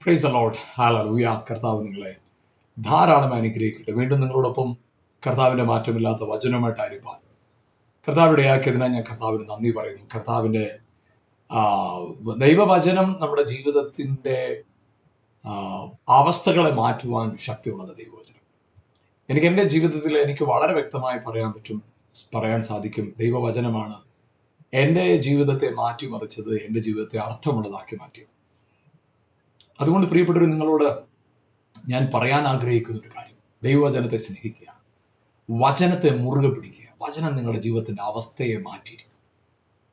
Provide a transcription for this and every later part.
Praise the Lord. Hallelujah. കർത്താവ് നിങ്ങളെ ധാരാളം അനുഗ്രഹിക്കട്ടെ. വീണ്ടും നിങ്ങളോടൊപ്പം കർത്താവിൻ്റെ മാറ്റമില്ലാത്ത വചനമായിട്ടായിരിക്കാൻ കർത്താവിടെ ആക്കിയതിനാൽ ഞാൻ കർത്താവിന് നന്ദി പറയുന്നു. കർത്താവിൻ്റെ ദൈവവചനം നമ്മുടെ ജീവിതത്തിൻ്റെ അവസ്ഥകളെ മാറ്റുവാൻ ശക്തിയുള്ളത് ദൈവവചനം. എൻ്റെ ജീവിതത്തിൽ എനിക്ക് വളരെ വ്യക്തമായി പറയാൻ സാധിക്കും. ദൈവവചനമാണ് എൻ്റെ ജീവിതത്തെ മാറ്റിമറിച്ചത്, എൻ്റെ ജീവിതത്തെ അർത്ഥമുള്ളതാക്കി മാറ്റിയത്. അതുകൊണ്ട് പ്രിയപ്പെട്ടവർ, നിങ്ങളോട് ഞാൻ പറയാൻ ആഗ്രഹിക്കുന്ന ഒരു കാര്യം, ദൈവവചനത്തെ സ്നേഹിക്കുക, വചനത്തെ മുറുകെ പിടിക്കുക. വചനം നിങ്ങളുടെ ജീവിതത്തിൻ്റെ അവസ്ഥയെ മാറ്റിയിരിക്കും.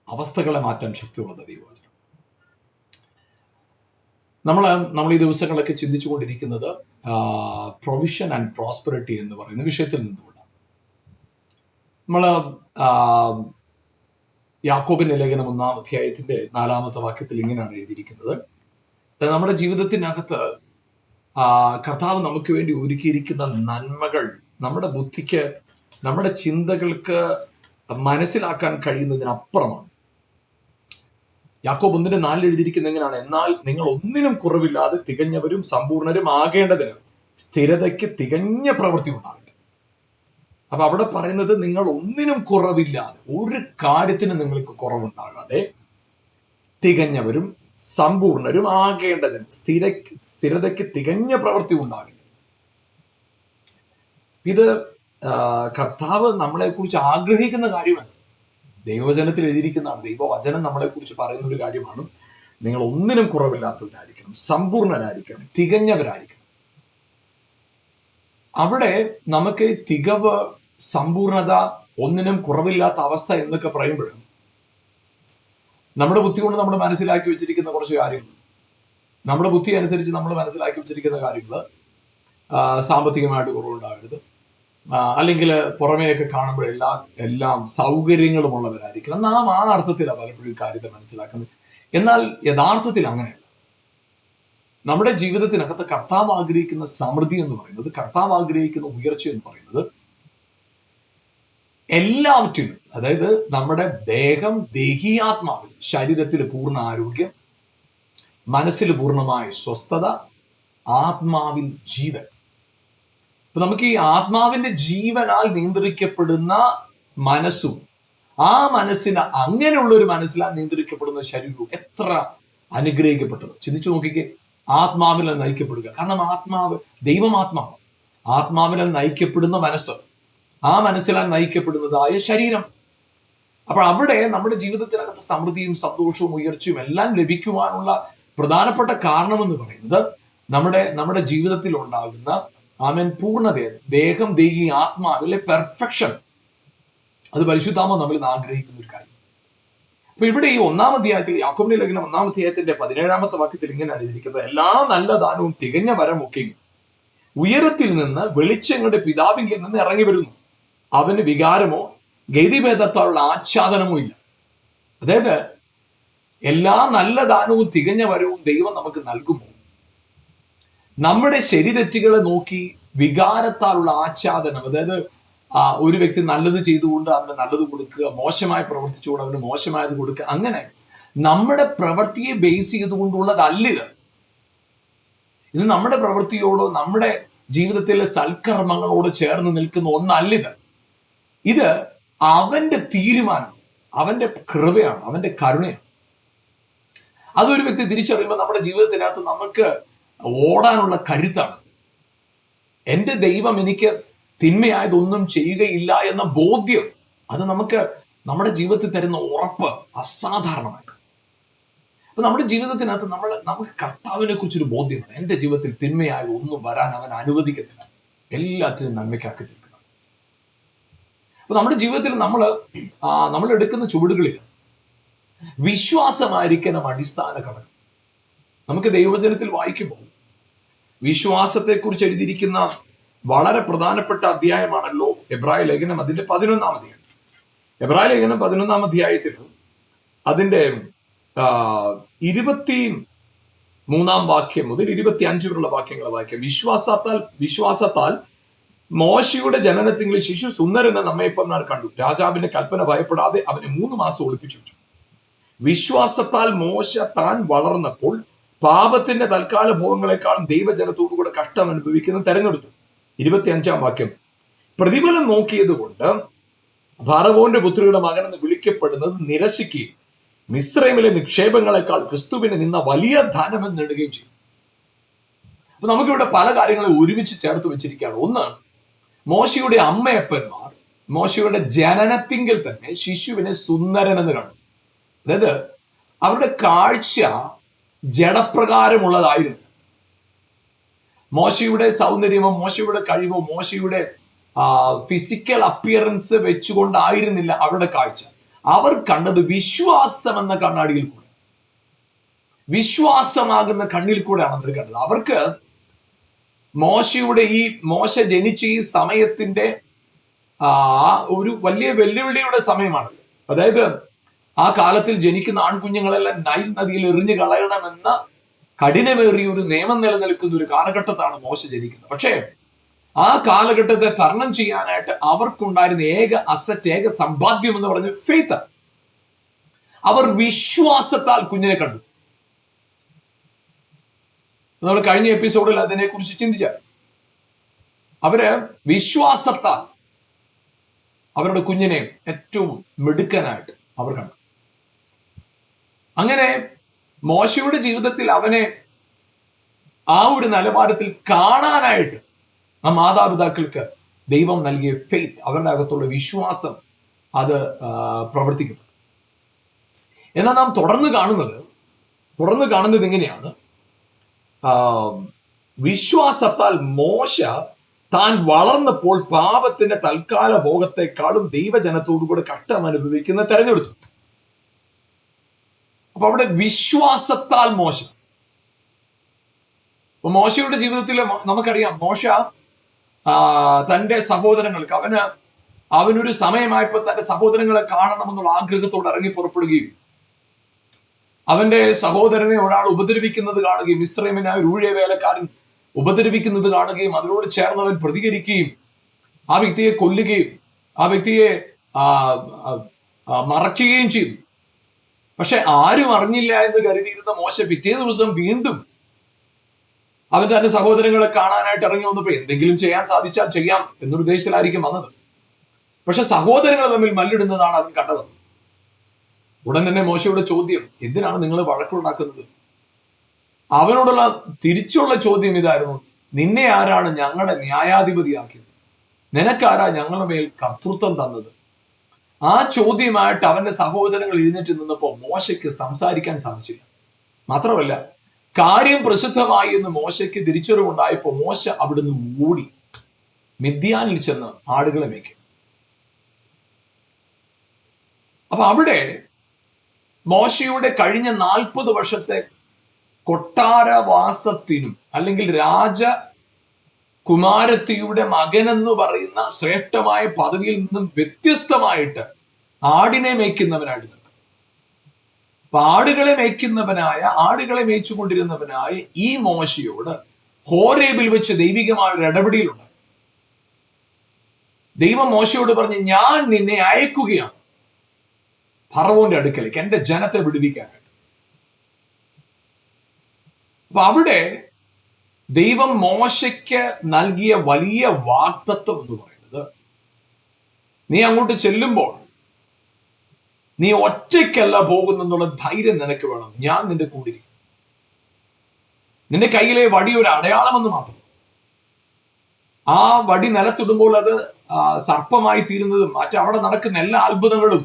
അവസ്ഥകളെ മാറ്റാൻ ശക്തിയുള്ളത് ദൈവവചനം. നമ്മൾ ഈ ദിവസങ്ങളൊക്കെ ചിന്തിച്ചു കൊണ്ടിരിക്കുന്നത് പ്രൊവിഷൻ ആൻഡ് പ്രോസ്പെറിറ്റി എന്ന് പറയുന്ന വിഷയത്തിൽ നിന്നുകൊണ്ട് നമ്മൾ യാക്കോബിന്റെ ലേഖനം 1-ാം അധ്യായത്തിന്റെ 4-ാമത്തെ വാക്യത്തിൽ ഇങ്ങനെയാണ് എഴുതിയിരിക്കുന്നത്: നമ്മുടെ ജീവിതത്തിനകത്ത് കർത്താവ് നമുക്ക് വേണ്ടി ഒരുക്കിയിരിക്കുന്ന നന്മകൾ നമ്മുടെ ബുദ്ധിക്ക്, നമ്മുടെ ചിന്തകൾക്ക് മനസ്സിലാക്കാൻ കഴിയുന്നതിനപ്പുറമാണ്. യാക്കോബ് 1:4 എഴുതിയിരിക്കുന്ന എങ്ങനെയാണ്? എന്നാൽ നിങ്ങൾ ഒന്നിനും കുറവില്ലാതെ തികഞ്ഞവരും സമ്പൂർണരും ആകേണ്ടതിന് സ്ഥിരതയ്ക്ക് തികഞ്ഞ പ്രവൃത്തി ഉണ്ടാകട്ടെ. അപ്പൊ അവിടെ പറയുന്നത്, നിങ്ങൾ ഒന്നിനും കുറവില്ലാതെ, ഒരു കാര്യത്തിന് നിങ്ങൾക്ക് കുറവുണ്ടാകാതെ തികഞ്ഞവരും സമ്പൂർണരും ആകേണ്ടതിന് സ്ഥിരതയ്ക്ക് തികഞ്ഞ പ്രവൃത്തി ഉണ്ടാകേണ്ടത്. ഇത് കർത്താവ് നമ്മളെ കുറിച്ച് ആഗ്രഹിക്കുന്ന കാര്യമാണ്. ദൈവവചനത്തിൽ എഴുതിയിരിക്കുന്നതാണ്. ദൈവവചനം നമ്മളെ കുറിച്ച് പറയുന്ന ഒരു കാര്യമാണ്. നിങ്ങൾ ഒന്നിനും കുറവില്ലാത്തവരായിരിക്കണം, സമ്പൂർണരായിരിക്കണം, തികഞ്ഞവരായിരിക്കണം. അവിടെ നമുക്ക് തികവ്, സമ്പൂർണത, ഒന്നിനും കുറവില്ലാത്ത അവസ്ഥ എന്നൊക്കെ പറയുമ്പോഴും നമ്മുടെ ബുദ്ധി കൊണ്ട് നമ്മൾ മനസ്സിലാക്കി വെച്ചിരിക്കുന്ന കുറച്ച് കാര്യങ്ങൾ, നമ്മുടെ ബുദ്ധി അനുസരിച്ച് നമ്മൾ മനസ്സിലാക്കി വെച്ചിരിക്കുന്ന കാര്യങ്ങൾ, സാമ്പത്തികമായിട്ട് കുറവുണ്ടാകരുത്, അല്ലെങ്കിൽ പുറമേയൊക്കെ കാണുമ്പോൾ എല്ലാം സൗകര്യങ്ങളുമുള്ളവരായിരിക്കണം. നാം ആ അർത്ഥത്തിലാണ് പലപ്പോഴും കാര്യത്തെ മനസ്സിലാക്കുന്നത്. എന്നാൽ യഥാർത്ഥത്തിൽ അങ്ങനെയല്ല. നമ്മുടെ ജീവിതത്തിനകത്ത് കർത്താവ് ആഗ്രഹിക്കുന്ന സമൃദ്ധി എന്ന് പറയുന്നത്, കർത്താവ് ആഗ്രഹിക്കുന്ന ഉയർച്ച എന്ന് പറയുന്നത് എല്ലാവറ്റിലും, അതായത് നമ്മുടെ ദേഹം, ദേഹിയാത്മാവിൽ, ശരീരത്തിൽ പൂർണ്ണ ആരോഗ്യം, മനസ്സിൽ പൂർണ്ണമായ സ്വസ്ഥത, ആത്മാവിൽ ജീവൻ. അപ്പൊ നമുക്ക് ഈ ആത്മാവിന്റെ ജീവനാൽ നിയന്ത്രിക്കപ്പെടുന്ന മനസ്സും, ആ മനസ്സിന് അങ്ങനെയുള്ള ഒരു മനസ്സിലാൽ നിയന്ത്രിക്കപ്പെടുന്ന ശരീരവും എത്ര അനുഗ്രഹിക്കപ്പെട്ടത്. ചിന്തിച്ചു നോക്കിക്കേ. ആത്മാവിനാൽ നയിക്കപ്പെടുക. കാരണം ആത്മാവ് ദൈവമാത്മാവ്. ആത്മാവിനാൽ നയിക്കപ്പെടുന്ന മനസ്സ്, ആ മനസ്സിലാൽ നയിക്കപ്പെടുന്നതായ ശരീരം. അപ്പോൾ അവിടെ നമ്മുടെ ജീവിതത്തിനകത്ത് സമൃദ്ധിയും സന്തോഷവും ഉയർച്ചയും എല്ലാം ലഭിക്കുവാനുള്ള പ്രധാനപ്പെട്ട കാരണമെന്ന് പറയുന്നത് നമ്മുടെ ജീവിതത്തിൽ ഉണ്ടാകുന്ന പൂർണ്ണത, ദേഹം, ദേഹി, ആത്മാവിലെ പെർഫെക്ഷൻ. അത് പരിശുദ്ധാത്മാവ് നമ്മളിൽ ആഗ്രഹിക്കുന്ന ഒരു കാര്യം. അപ്പൊ ഇവിടെ ഈ 1-ാം അധ്യായത്തിൽ, യാക്കോബിന്റെ ലേഖനം 1-ാം അധ്യായത്തിന്റെ 17-ാമത്തെ വാക്യത്തിൽ ഇങ്ങനെയാണ് എഴുതിയിരിക്കുന്നത്: എല്ലാ നല്ല ദാനവും തികഞ്ഞ വരമൊക്കെയും ഉയരത്തിൽ നിന്ന് വെളിച്ചങ്ങളുടെ പിതാവിങ്കിൽ നിന്ന് ഇറങ്ങി വരുന്നു. അവന് വികാരമോ ഗതിഭേദത്താലുള്ള ആച്ഛാദനമോ ഇല്ല. അതായത് എല്ലാ നല്ല ദാനവും തികഞ്ഞ വരവും ദൈവം നമുക്ക് നൽകുമ്പോൾ നമ്മുടെ ശരിതെറ്റുകളെ നോക്കി വികാരത്താലുള്ള ആച്ഛാദനം, അതായത് ഒരു വ്യക്തി നല്ലത് ചെയ്തുകൊണ്ട് അവന് നല്ലത് കൊടുക്കുക, മോശമായി പ്രവർത്തിച്ചുകൊണ്ട് അവന് മോശമായത് കൊടുക്കുക, അങ്ങനെ നമ്മുടെ പ്രവൃത്തിയെ ബേസ് ചെയ്തുകൊണ്ടുള്ളതല്ല ഇത്. നമ്മുടെ പ്രവൃത്തിയോടോ നമ്മുടെ ജീവിതത്തിലെ സൽക്കർമ്മങ്ങളോട് ചേർന്ന് നിൽക്കുന്ന ഒന്നല്ലിത്. ഇത് അവന്റെ തീരുമാനം, അവന്റെ കൃപയാണ്, അവന്റെ കരുണയാണ്. അതൊരു വ്യക്തി തിരിച്ചറിയുമ്പോൾ നമ്മുടെ ജീവിതത്തിനകത്ത് നമുക്ക് ഓടാനുള്ള കരുത്താണ്. എൻ്റെ ദൈവം എനിക്ക് തിന്മയായതൊന്നും ചെയ്യുകയില്ല എന്ന ബോധ്യം, അത് നമുക്ക് നമ്മുടെ ജീവിതത്തിൽ തരുന്ന ഉറപ്പ് അസാധാരണമായി. അപ്പൊ നമ്മുടെ ജീവിതത്തിനകത്ത് നമുക്ക് കർത്താവിനെ കുറിച്ചൊരു ബോധ്യമാണ്. എൻ്റെ ജീവിതത്തിൽ തിന്മയായത് ഒന്നും വരാൻ അവൻ അനുവദിക്കത്തില്ല, എല്ലാത്തിനും നന്മയ്ക്കാക്കി തീർക്കണം. അപ്പൊ നമ്മുടെ ജീവിതത്തിൽ നമ്മൾ എടുക്കുന്ന ചുവടുകളിൽ വിശ്വാസമായിരിക്കണം അടിസ്ഥാന ഘടകം. നമുക്ക് ദൈവവചനത്തിൽ വായിക്കുമ്പോൾ വിശ്വാസത്തെക്കുറിച്ച് എഴുതിയിരിക്കുന്ന വളരെ പ്രധാനപ്പെട്ട അധ്യായമാണല്ലോ എബ്രായ ലേഖനം, അതിന്റെ 11-ാം അധ്യായം. എബ്രായ ലേഖനം 11-ാം അധ്യായത്തിൽ അതിന്റെ 23-ാം വാക്യം മുതൽ 25 വരെയുള്ള വാക്യങ്ങൾ വായിക്കാം. വിശ്വാസത്താൽ മോശയുടെ ജനനത്തിങ്കിൽ ശിശു സുന്ദരനെ നമ്മെപ്പന്നാർ കണ്ടു. രാജാവിന്റെ കൽപ്പന ഭയപ്പെടാതെ അവനെ 3 മാസം ഒളിപ്പിച്ചു. വിശ്വാസത്താൽ മോശ താൻ വളർന്നപ്പോൾ പാപത്തിന്റെ തൽക്കാല ഭോഗങ്ങളെക്കാളും ദൈവജനത്തോടു കൂടെ കഷ്ടം അനുഭവിക്കുന്ന തെരഞ്ഞെടുത്തു. 25-ാം വാക്യം, പ്രതിഫലം നോക്കിയത് കൊണ്ട് ഫറവോന്റെ പുത്രിയുടെ മകനെന്ന് വിളിക്കപ്പെടുന്നത് നിരസിക്കുകയും മിസ്രൈമിലെ നിക്ഷേപങ്ങളെക്കാൾ ക്രിസ്തുവിനെ നിന്ന വലിയ ധനമെന്ന് നേടുകയും ചെയ്യും. അപ്പൊ നമുക്കിവിടെ പല കാര്യങ്ങളെ ഒരുമിച്ച് ചേർത്ത് വെച്ചിരിക്കുകയാണ്. ഒന്ന്, മോശയുടെ അമ്മയപ്പന്മാർ മോശയുടെ ജനനത്തിങ്കിൽ തന്നെ ശിശുവിനെ സുന്ദരൻ എന്ന് കണ്ടു. അതായത് അവരുടെ കാഴ്ച ജഡപ്രകാരമുള്ളതായിരുന്നു. മോശയുടെ സൗന്ദര്യമോ മോശയുടെ കഴിവോ മോശയുടെ ഫിസിക്കൽ അപ്പിയറൻസ് വെച്ചുകൊണ്ടായിരുന്നില്ല അവരുടെ കാഴ്ച. അവർ കണ്ടത് വിശ്വാസം എന്ന കണ്ണാടിയിൽ കൂടെ, വിശ്വാസമാകുന്ന കണ്ണിൽ കൂടെയാണ് അവർ കണ്ടത്. അവർക്ക് മോശ ജനിച്ച ഈ സമയത്തിന്റെ ഒരു വലിയ വെല്ലുവിളിയുടെ സമയമാണ്. അതായത് ആ കാലത്തിൽ ജനിക്കുന്ന ആൺകുഞ്ഞുങ്ങളെല്ലാം നൈൽ നദിയിൽ എറിഞ്ഞു കളയണമെന്ന കഠിനമേറിയ ഒരു നിയമം നിലനിൽക്കുന്ന ഒരു കാലഘട്ടത്താണ് മോശ ജനിക്കുന്നത്. പക്ഷേ ആ കാലഘട്ടത്തെ തരണം ചെയ്യാനായിട്ട് അവർക്കുണ്ടായിരുന്ന ഏക അസറ്റ്, ഏക സമ്പാദ്യം എന്ന് പറഞ്ഞ ഫെയ്ത്ത്. അവർ വിശ്വാസത്താൽ കുഞ്ഞിനെ കണ്ടു. നമ്മൾ കഴിഞ്ഞ എപ്പിസോഡിൽ അതിനെക്കുറിച്ച് ചിന്തിച്ചാൽ, അവര് വിശ്വാസത്താൽ അവരുടെ കുഞ്ഞിനെ ഏറ്റവും മിടുക്കനായിട്ട് അവർ കണ്ടു. അങ്ങനെ മോശയുടെ ജീവിതത്തിൽ അവനെ ആ ഒരു നിലവാരത്തിൽ കാണാനായിട്ട് ആ മാതാപിതാക്കൾക്ക് ദൈവം നൽകിയ ഫെയ്ത്ത്, അവരുടെ അകത്തുള്ള വിശ്വാസം, അത് പ്രവർത്തിക്കപ്പെട്ടു. എന്നാൽ നാം തുടർന്ന് കാണുന്നത് എങ്ങനെയാണ്? വിശ്വാസത്താൽ മോശ താൻ വളർന്നപ്പോൾ പാപത്തിന്റെ തൽക്കാല ഭോഗത്തെക്കാളും ദൈവജനത്തോടു കൂടെ കഷ്ടം അനുഭവിക്കുന്ന തെരഞ്ഞെടുത്തു. അപ്പൊ അവിടെ വിശ്വാസത്താൽ മോശയുടെ ജീവിതത്തിൽ നമുക്കറിയാം, മോശ തന്റെ സഹോദരങ്ങൾക്ക് അവനൊരു സമയമായപ്പോൾ തന്റെ സഹോദരങ്ങളെ കാണണമെന്നുള്ള ആഗ്രഹത്തോട് ഇറങ്ങി പുറപ്പെടുകയും അവന്റെ സഹോദരനെ ഒരാൾ ഉപദ്രവിക്കുന്നത് കാണുകയും മിസ്രൈമിനായ ഒരു ഊഴിയ വേലക്കാരൻ ഉപദ്രവിക്കുന്നത് കാണുകയും അതിനോട് ചേർന്നവൻ പ്രതികരിക്കുകയും ആ വ്യക്തിയെ കൊല്ലുകയും ആ വ്യക്തിയെ മറയ്ക്കുകയും ചെയ്തു. പക്ഷെ ആരും അറിഞ്ഞില്ല എന്ന് കരുതിയിരുന്ന മോശ പിറ്റേ ദിവസം വീണ്ടും അവൻ തന്റെ സഹോദരങ്ങളെ കാണാനായിട്ട് ഇറങ്ങി വന്നപ്പോ എന്തെങ്കിലും ചെയ്യാൻ സാധിച്ചാൽ ചെയ്യാം എന്നൊരു ഉദ്ദേശത്തിലായിരിക്കും വന്നത്. പക്ഷെ സഹോദരങ്ങൾ തമ്മിൽ മല്ലിടുന്നതാണ് അവൻ കണ്ടത്. ഉടൻ തന്നെ മോശയുടെ ചോദ്യം, എന്തിനാണ് നിങ്ങൾ വഴക്കുണ്ടാക്കുന്നത്? അവനോടുള്ള തിരിച്ചുള്ള ചോദ്യം ഇതായിരുന്നു, നിന്നെ ആരാണ് ഞങ്ങളുടെ ന്യായാധിപതിയാക്കിയത്? നിനക്കാരാ ഞങ്ങളുടെ മേൽ കർത്തൃത്വം തന്നത്? ആ ചോദ്യമായിട്ട് അവന്റെ സഹോദരങ്ങൾ എഴുന്നേറ്റ് നിന്നപ്പോൾ മോശയ്ക്ക് സംസാരിക്കാൻ സാധിച്ചില്ല. മാത്രമല്ല, കാര്യം പ്രസിദ്ധമായി എന്ന് മോശയ്ക്ക് തിരിച്ചറിവുണ്ടായപ്പോൾ മോശ അവിടുന്ന് ഓടി മിദ്യാനിൽ ചെന്ന് ആടുകളെ മേയ്ക്കും. അപ്പൊ അവിടെ മോശയുടെ കഴിഞ്ഞ 40 വർഷത്തെ കൊട്ടാരവാസത്തിനും അല്ലെങ്കിൽ രാജകുമാരത്തിയുടെ മകനെന്ന് പറയുന്ന ശ്രേഷ്ഠമായ പദവിയിൽ നിന്നും വ്യത്യസ്തമായിട്ട് ആടിനെ മേയ്ക്കുന്നവനായിട്ട് നിൽക്കും. അപ്പൊ ആടുകളെ മേയിച്ചുകൊണ്ടിരുന്നവനായ ഈ മോശയോട് ഹോരേബിൽ വെച്ച് ദൈവികമായ ഒരു ഇടപെടലുണ്ട്. ദൈവം മോശയോട് പറഞ്ഞ്, ഞാൻ നിന്നെ അയക്കുകയാണ് ഫറവോന്റെ അടുക്കലേക്ക് എന്റെ ജനത്തെ വിടുവിക്കാനായിട്ട്. അപ്പൊ അവിടെ ദൈവം മോശയ്ക്ക് നൽകിയ വലിയ വാഗ്ദത്തം എന്ന് പറയുന്നത്, നീ അങ്ങോട്ട് ചെല്ലുമ്പോൾ നീ ഒറ്റയ്ക്കല്ല പോകുന്നെന്നുള്ള ധൈര്യം നിനക്ക് വേണം. ഞാൻ നിന്റെ കൂടെ. നിന്റെ കയ്യിലെ വടി ഒരു അടയാളമെന്ന് മാത്രം. ആ വടി നിലത്തിടുമ്പോൾ അത് സർപ്പമായി തീരുന്നതും അവിടെ നടക്കുന്ന എല്ലാ അത്ഭുതങ്ങളും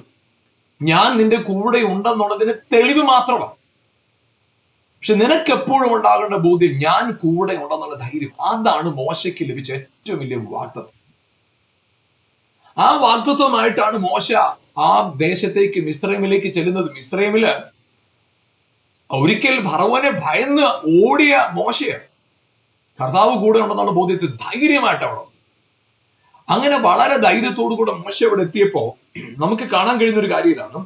ഞാൻ നിന്റെ കൂടെ ഉണ്ടെന്നുള്ളതിന് തെളിവ് മാത്രമാണ്. പക്ഷെ നിനക്ക് എപ്പോഴും ഉണ്ടാകേണ്ട ബോധ്യം, ഞാൻ കൂടെ ഉണ്ടെന്നുള്ള ധൈര്യം. അതാണ് മോശയ്ക്ക് ലഭിച്ച ഏറ്റവും വലിയ വാഗ്ദത്തം. ആ വാഗ്ദത്വമായിട്ടാണ് മോശ ആ ദേശത്തേക്ക്, മിസ്രൈമിലേക്ക് ചെല്ലുന്നത്. മിസ്രൈമില് ഒരിക്കൽ ഫറവോനെ ഭയന്ന് ഓടിയ മോശയാണ് കർത്താവ് കൂടെ ഉണ്ടെന്നുള്ള ബോധ്യത്തിൽ ധൈര്യമായിട്ട് അവിടെ. അങ്ങനെ വളരെ ധൈര്യത്തോടു കൂടെ മോശ ഇവിടെ എത്തിയപ്പോ നമുക്ക് കാണാൻ കഴിയുന്ന ഒരു കാര്യം ഇതാണ്.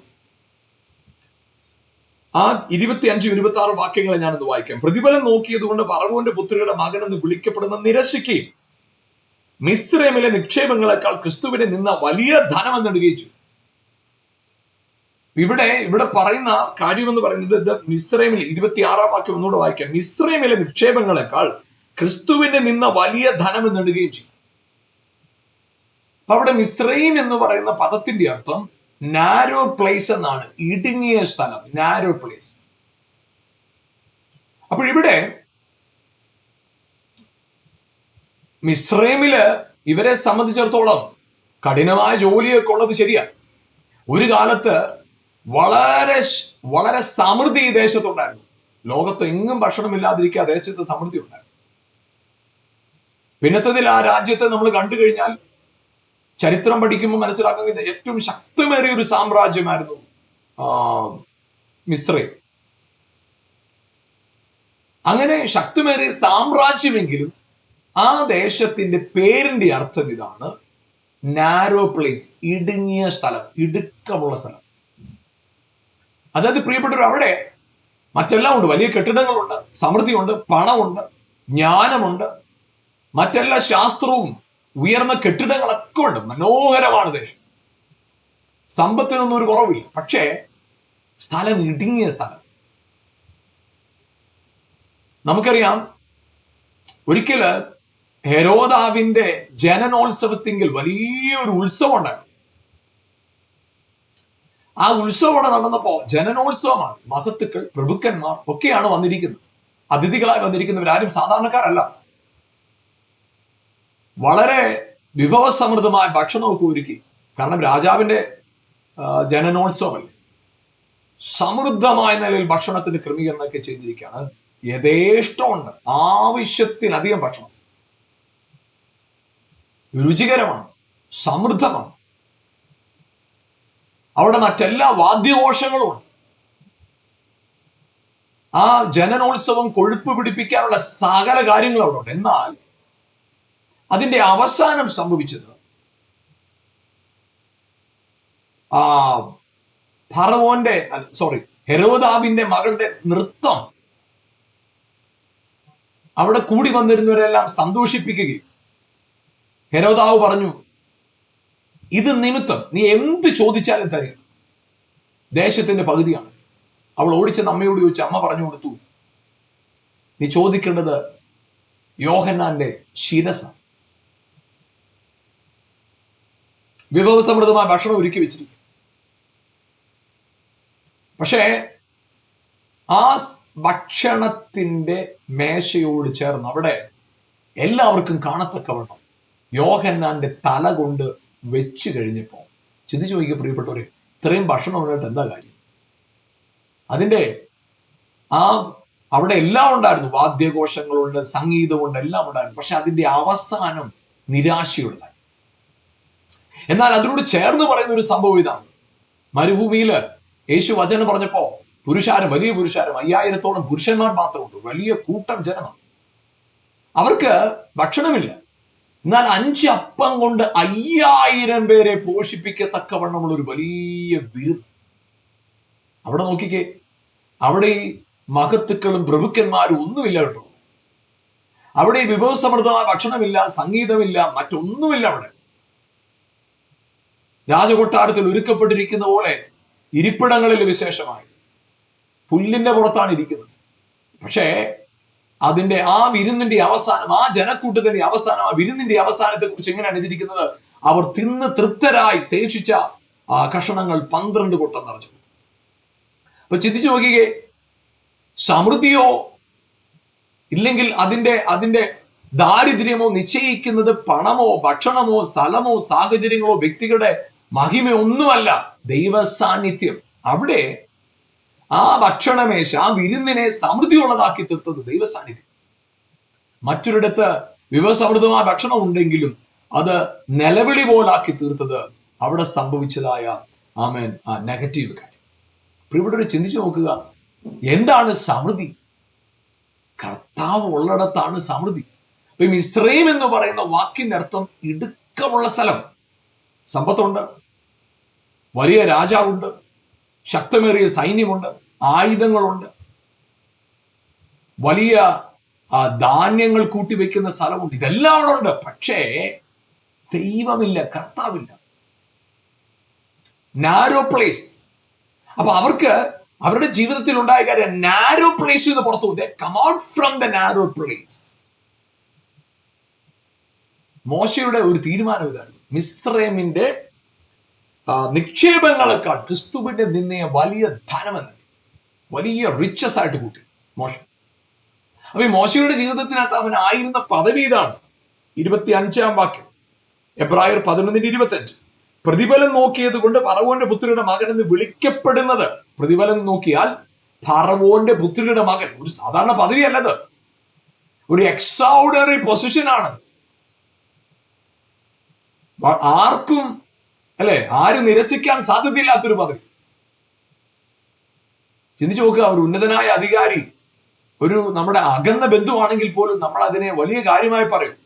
ആ 25-26 വാക്യങ്ങളെ ഞാനൊന്ന് വായിക്കാം. പ്രതിഫലം നോക്കിയത് കൊണ്ട് ഫറവോന്റെ പുത്രിയുടെ മകൻ എന്ന് വിളിക്കപ്പെടുന്ന നിരസിക്കുകയും മിസ്രൈമിലെ നിക്ഷേപങ്ങളെക്കാൾ ക്രിസ്തുവിനെ നിന്ന വലിയ ധനം എന്നിടുകയും ചെയ്തു. ഇവിടെ ഇവിടെ പറയുന്ന കാര്യം എന്ന് പറയുന്നത് മിസ്രൈമിലെ 26-ാം വാക്യം ഒന്നുകൂടെ വായിക്കാം. മിസ്രൈമിലെ നിക്ഷേപങ്ങളെക്കാൾ ക്രിസ്തുവിന്റെ നിന്ന വലിയ ധനം നേടുകയും ചെയ്യും. അപ്പൊ അവിടെ മിസ്രൈം എന്ന് പറയുന്ന പദത്തിന്റെ അർത്ഥം നാരോ പ്ലേസ് എന്നാണ്. ഇടുങ്ങിയ സ്ഥലം, നാരോ പ്ലേസ്. അപ്പോൾ ഇവിടെ മിസ്രൈമില് ഇവരെ സംബന്ധിച്ചിടത്തോളം കഠിനമായ ജോലിയൊക്കെ ഉള്ളത് ശരിയാ. ഒരു കാലത്ത് വളരെ വളരെ സമൃദ്ധി ഈ ദേശത്തുണ്ടായിരുന്നു. ലോകത്ത് എങ്ങും ഭക്ഷണമില്ലാതിരിക്കുക ദേശത്ത് സമൃദ്ധി ഉണ്ടായിരുന്നു. പിന്നത്തതിൽ ആ രാജ്യത്തെ നമ്മൾ കണ്ടു കഴിഞ്ഞാൽ ചരിത്രം പഠിക്കുമ്പോൾ മനസ്സിലാക്കുന്നത് ഏറ്റവും ശക്തമേറിയ ഒരു സാമ്രാജ്യമായിരുന്നു മിസ്രൈം. അങ്ങനെ ശക്തമേറിയ സാമ്രാജ്യമെങ്കിലും ആ ദേശത്തിന്റെ പേരിന്റെ അർത്ഥം ഇതാണ്, നാരോ പ്ലേസ്, ഇടുങ്ങിയ സ്ഥലം, ഇടുക്കമുള്ള സ്ഥലം. അതായത് പ്രിയപ്പെട്ടവർ, അവിടെ മറ്റെല്ലാം ഉണ്ട്. വലിയ കെട്ടിടങ്ങളുണ്ട്, സമൃദ്ധിയുണ്ട്, പണമുണ്ട്, ജ്ഞാനമുണ്ട്, മറ്റെല്ലാ ശാസ്ത്രവും ഉയർന്ന കെട്ടിടങ്ങളൊക്കെ ഉണ്ട്. മനോഹരമാണ് ദേശം, സമ്പത്തിനൊന്നും ഒരു കുറവില്ല. പക്ഷേ സ്ഥലം ഇടുങ്ങിയ സ്ഥലം. നമുക്കറിയാം, ഒരിക്കല് ഹെരോദാവിന്റെ ജനനോത്സവത്തിങ്കിൽ വലിയൊരു ഉത്സവം ഉണ്ടായിരുന്നു. ആ ഉത്സവം അവിടെ നടന്നപ്പോ, ജനനോത്സവമാണ്, മഹത്തുക്കൾ, പ്രഭുക്കന്മാർ ഒക്കെയാണ് വന്നിരിക്കുന്നത്. അതിഥികളായി വന്നിരിക്കുന്നവരാരും സാധാരണക്കാരല്ല. വളരെ വിഭവസമൃദ്ധമായ ഭക്ഷണമൊക്കെ ഒരുക്കി. കാരണം രാജാവിന്റെ ജനനോത്സവമല്ലേ. സമൃദ്ധമായ നിലയിൽ ഭക്ഷണത്തിന്റെ ക്രമീകരണമൊക്കെ ചെയ്തിരിക്കുകയാണ്. യഥേഷ്ടമുണ്ട്, ആവശ്യത്തിലധികം ഭക്ഷണം, രുചികരമാണ്, സമൃദ്ധമാണ്. അവിടെ മറ്റെല്ലാ വാദ്യഘോഷങ്ങളും ഉണ്ട്. ആ ജനനോത്സവം കൊഴുപ്പ് പിടിപ്പിക്കാനുള്ള സകല കാര്യങ്ങളും അവിടെ ഉണ്ട്. എന്നാൽ അതിന്റെ അവസാനം സംഭവിച്ചത് ഹെരോദാവിന്റെ മകളുടെ നൃത്തം അവിടെ കൂടി വന്നിരുന്നവരെല്ലാം സന്തോഷിപ്പിക്കുകയും, ഹെരോദാവ് പറഞ്ഞു, ഇത് നിമിത്തം നീ എന്ത് ചോദിച്ചാലും തരിക, ദേശത്തിന്റെ പകുതിയാണ്. അവൾ ഓടിച്ചെന്ന് അമ്മയോട് ചോദിച്ചു. അമ്മ പറഞ്ഞു കൊടുത്തു, നീ ചോദിക്കേണ്ടത് യോഹന്നാന്റെ ശിരസാണ്. വിഭവസമൃദ്ധമായ ഭക്ഷണം ഒരുക്കി വെച്ചിരിക്കും. പക്ഷേ ആ ഭക്ഷണത്തിന്റെ മേശയോട് ചേർന്ന് അവിടെ എല്ലാവർക്കും കാണത്തക്കവണ്ണം യോഹന്നാന്റെ തല കൊണ്ട് വെച്ച് കഴിഞ്ഞപ്പോ, ചിന്തിച്ചു നോക്കിയ പ്രിയപ്പെട്ടവരെ, ഇത്രയും ഭക്ഷണം ഉണ്ടായിട്ട് എന്താ കാര്യം? അതിന്റെ അവിടെ എല്ലാം ഉണ്ടായിരുന്നു, വാദ്യഘോഷങ്ങളുണ്ട്, സംഗീതമുണ്ട്, എല്ലാം ഉണ്ടായിരുന്നു. പക്ഷെ അതിന്റെ അവസാനം നിരാശയുള്ളതായി. എന്നാൽ അതിനോട് ചേർന്ന് പറയുന്ന ഒരു സംഭവം ഇതാണ്. മരുഭൂമിയില് യേശു വചനം പറഞ്ഞപ്പോ പുരുഷാരം, വലിയ പുരുഷാരം, 5000-ഓളം പുരുഷന്മാർ മാത്രമുണ്ട്, വലിയ കൂട്ടം ജനമാണ്. അവർക്ക് ഭക്ഷണമില്ല. എന്നാൽ 5 അപ്പം കൊണ്ട് 5000 പേരെ പോഷിപ്പിക്കത്തക്കവണ്ണമുള്ള ഒരു വലിയ വിരുന്ന്. അവിടെ നോക്കിക്കേ, അവിടെ ഈ മഹത്തുക്കളും പ്രഭുക്കന്മാരും ഒന്നുമില്ല കേട്ടോ. അവിടെ ഈ വിഭവസമൃദ്ധമായ ഭക്ഷണമില്ല, സംഗീതമില്ല, മറ്റൊന്നുമില്ല. അവിടെ രാജകൊട്ടാരത്തിൽ ഒരുക്കപ്പെട്ടിരിക്കുന്ന പോലെ ഇരിപ്പിടങ്ങളിൽ വിശേഷമായി പുല്ലിന്റെ പുറത്താണ് ഇരിക്കുന്നത്. പക്ഷേ അതിന്റെ ആ വിരുന്നിന്റെ അവസാനം, ആ ജനക്കൂട്ടത്തിന്റെ അവസാനം, ആ വിരുന്നിന്റെ അവസാനത്തെ കുറിച്ച് എങ്ങനെയാണ് എഴുതിയിരിക്കുന്നത്? അവർ തിന്ന് തൃപ്തരായി ശേഷിച്ച ആ കഷണങ്ങൾ 12 കൊട്ടം നിറച്ചു. അപ്പൊ ചിന്തിച്ചു നോക്കിക്കേ, സമൃദ്ധിയോ ഇല്ലെങ്കിൽ അതിന്റെ ദാരിദ്ര്യമോ നിശ്ചയിക്കുന്നത് പണമോ ഭക്ഷണമോ സ്ഥലമോ സാഹചര്യങ്ങളോ വ്യക്തികളുടെ മഹിമയോ ഒന്നുമല്ല, ദൈവ സാന്നിധ്യം. അവിടെ ആ ഭക്ഷണമേശ, ആ വിരുന്നിനെ സമൃദ്ധിയുള്ളതാക്കി തീർത്തത് ദൈവ സാന്നിധ്യം. മറ്റൊരിടത്ത് വിഭവസമൃദ്ധമായ ഭക്ഷണം ഉണ്ടെങ്കിലും അത് നിലവിളി പോലാക്കി തീർത്തത് അവിടെ സംഭവിച്ചതായ നെഗറ്റീവ് കാര്യം. പ്രിയപ്പെട്ടവരെ, ചിന്തിച്ചു നോക്കുക, എന്താണ് സമൃദ്ധി? കർത്താവ് ഉള്ളിടത്താണ് സമൃദ്ധി. അപ്പൊ മിസ്രൈം എന്ന് പറയുന്ന വാക്കിന്റെ അർത്ഥം ഇടുക്കമുള്ള സ്ഥലം. സമ്പത്തുണ്ട്, വലിയ രാജാവുണ്ട്, ശക്തമേറിയ സൈന്യമുണ്ട്, ആയുധങ്ങളുണ്ട്, വലിയ ധാന്യങ്ങൾ കൂട്ടിവെക്കുന്ന സ്ഥലമുണ്ട്, ഇതെല്ലാം അവിടെ ഉണ്ട്. പക്ഷേ ദൈവമില്ല, കർത്താവില്ല. Narrow place. അപ്പൊ അവർക്ക് അവരുടെ ജീവിതത്തിൽ ഉണ്ടായ കാര്യം നാരോ പ്ലേസിൽ നിന്ന് പുറത്തു they come out from the narrow place. മോശയുടെ ഒരു തീരുമാനം ഇതായിരുന്നു, മിസ്രൈമിന്റെ നിക്ഷേപങ്ങളെക്കാൾ ക്രിസ്തുവിന്റെ നിന്നയെ വലിയ ധനമെന്ന്, വലിയ റിച്ചസ് ആയിട്ട് കൂട്ടി മോശ. അപ്പൊ ഈ മോശയുടെ ജീവിതത്തിനകത്ത് അവനായിരുന്ന പദവി ഇതാണ്. 25-ാം വാക്യം, എബ്രായർ 11:25. പ്രതിഫലം നോക്കിയത് കൊണ്ട് ഫറവോന്റെ പുത്രിയുടെ മകൻ എന്ന് വിളിക്കപ്പെടുന്നത്. പ്രതിഫലം നോക്കിയാൽ ഫറവോന്റെ പുത്രിയുടെ മകൻ ഒരു സാധാരണ പദവിയല്ലത്, ഒരു എക്സ്ട്രാ ഓർഡിനറി പൊസിഷൻ ആണ്. ആർക്കും അല്ലെ, ആരും നിരസിക്കാൻ സാധ്യതയില്ലാത്തൊരു പദവി. ചിന്തിച്ചു നോക്കുക, ഒരു ഉന്നതനായ അധികാരി ഒരു നമ്മുടെ അകന്ന ബന്ധുവാണെങ്കിൽ പോലും നമ്മൾ അതിനെ വലിയ കാര്യമായി പറയും.